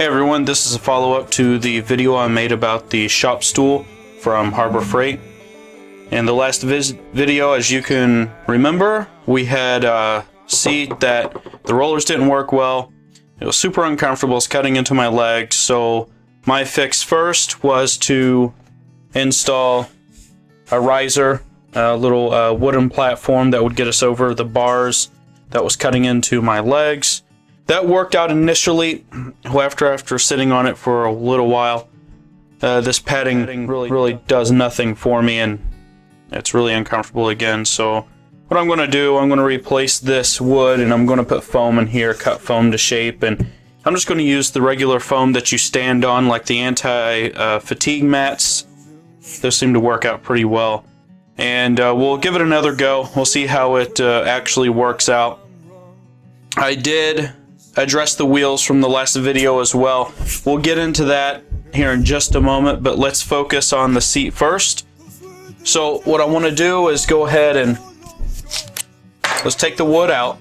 Hey everyone, this is a follow-up to the video I made about the shop stool from Harbor Freight. In the last video, as you can remember, we had a seat that the rollers didn't work well. It was super uncomfortable, it's cutting into my legs, so my fix first was to install a riser, a little wooden platform that would get us over the bars that was cutting into my legs. That worked out initially. After sitting on it for a little while, this padding really does nothing for me, and it's really uncomfortable again. So what I'm going to do, I'm going to replace this wood, and I'm going to put foam in here, cut foam to shape, and I'm just going to use the regular foam that you stand on, like the anti-fatigue mats. Those seem to work out pretty well, and we'll give it another go. We'll see how it actually works out. I did address the wheels from the last video as well. We'll get into that here in just a moment, but let's focus on the seat first. So what I want to do is go ahead and let's take the wood out.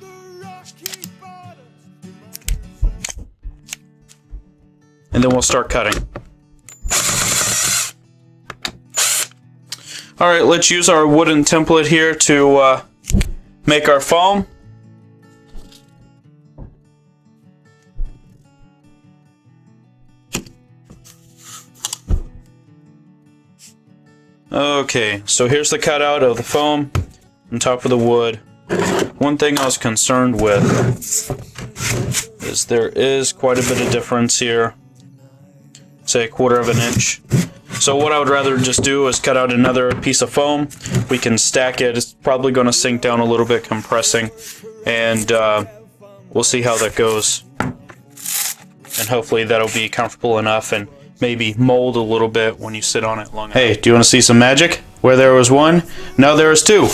And then we'll start cutting. Alright, let's use our wooden template here to make our foam. Okay, so here's the cutout of the foam on top of the wood. One thing I was concerned with is there is quite a bit of difference here, say 1/4 of an inch. So what I would rather just do is cut out another piece of foam. We can stack it. It's probably going to sink down a little bit compressing, and we'll see how that goes. And hopefully that'll be comfortable enough and maybe mold a little bit when you sit on it long enough. Hey, do you want to see some magic? Where there was one, now there is two.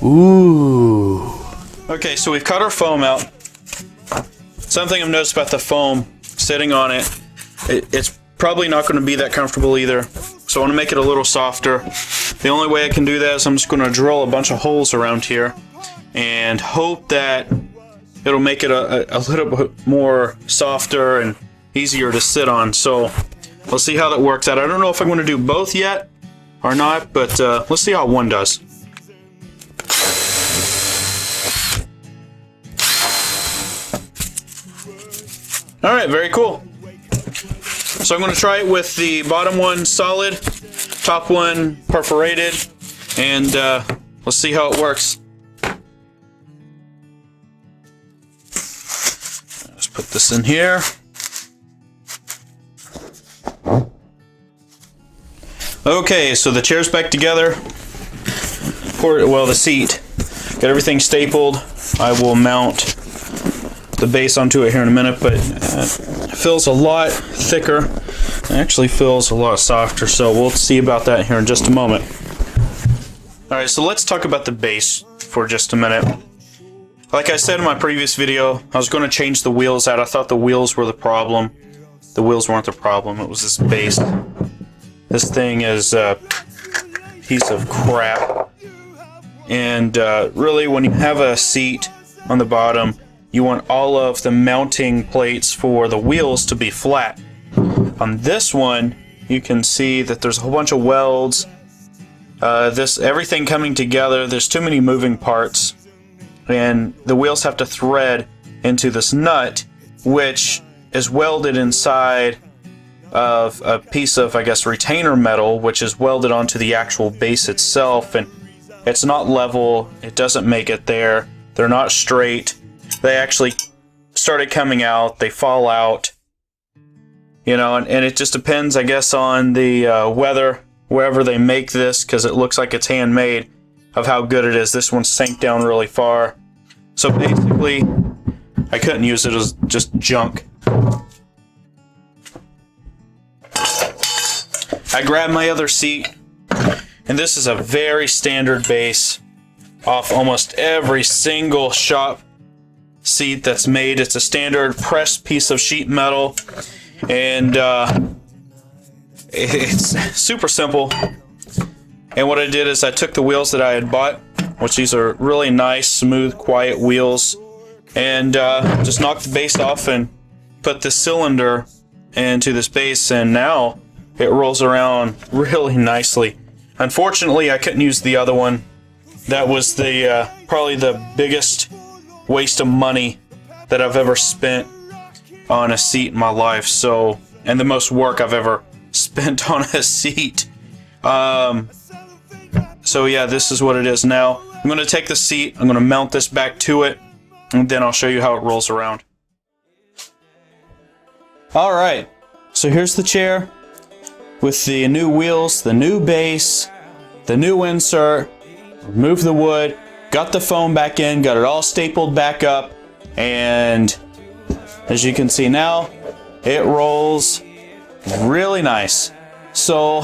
Ooh. Okay, so we've cut our foam out. Something I've noticed about the foam sitting on it, it's probably not going to be that comfortable either. So I want to make it a little softer. The only way I can do that is I'm just going to drill a bunch of holes around here and hope that it'll make it a little bit more softer and easier to sit on. So we'll see how that works out. I don't know if I'm going to do both yet or not, but let's see how one does. Alright, very cool. So I'm going to try it with the bottom one solid, top one perforated, and let's see how it works. Let's put this in here. Okay, so the chair's back together. Well, the seat. Got everything stapled. I will mount the base onto it here in a minute, but it feels a lot thicker. It actually feels a lot softer, so we'll see about that here in just a moment. Alright, so let's talk about the base for just a minute. Like I said in my previous video, I was going to change the wheels out. I thought the wheels were the problem. The wheels weren't the problem, it was this base. This thing is a piece of crap. And really, when you have a seat on the bottom, you want all of the mounting plates for the wheels to be flat. On this one, you can see that there's a whole bunch of welds. Everything coming together, there's too many moving parts. And the wheels have to thread into this nut, which is welded inside of a piece of, I guess, retainer metal, which is welded onto the actual base itself, and it's not level. It doesn't make it there. They're not straight. They actually started coming out. They fall out. You know, and it just depends, I guess, on the weather wherever they make this, because it looks like it's handmade, of how good it is. This one sank down really far. So basically, I couldn't use it as just junk. I grabbed my other seat, and this is a very standard base off almost every single shop seat that's made. It's a standard pressed piece of sheet metal, and it's super simple. And what I did is I took the wheels that I had bought, which these are really nice, smooth, quiet wheels. and just knocked the base off and put the cylinder into this base, and now it rolls around really nicely. Unfortunately, I couldn't use the other one. That was the probably the biggest waste of money that I've ever spent on a seat in my life. So, and the most work I've ever spent on a seat. So yeah, this is what it is now. I'm going to take the seat, I'm going to mount this back to it, and then I'll show you how it rolls around. Alright, so here's the chair with the new wheels, the new base, the new insert, remove the wood, got the foam back in, got it all stapled back up, and as you can see now, it rolls really nice. So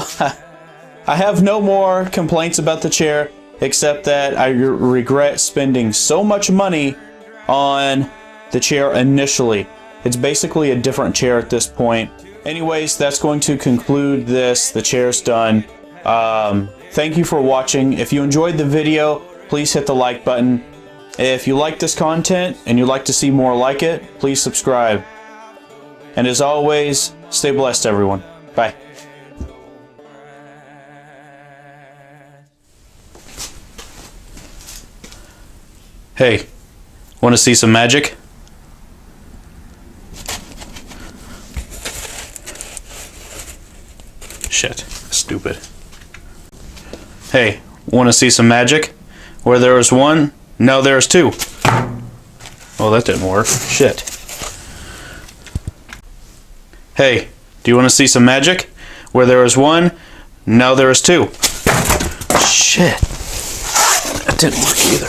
I have no more complaints about the chair, except that I regret spending so much money on the chair initially. It's basically a different chair at this point. Anyways, that's going to conclude this. The chair's done. Thank you for watching. If you enjoyed the video, please hit the like button. If you like this content and you'd like to see more like it, please subscribe. And as always, stay blessed, everyone. Bye. Hey, want to see some magic? Shit, stupid. Hey, want to see some magic? Where there was one, now there's two. Oh, that didn't work. Shit. Hey, do you want to see some magic? Where there was one, now there is two. Shit. That didn't work either.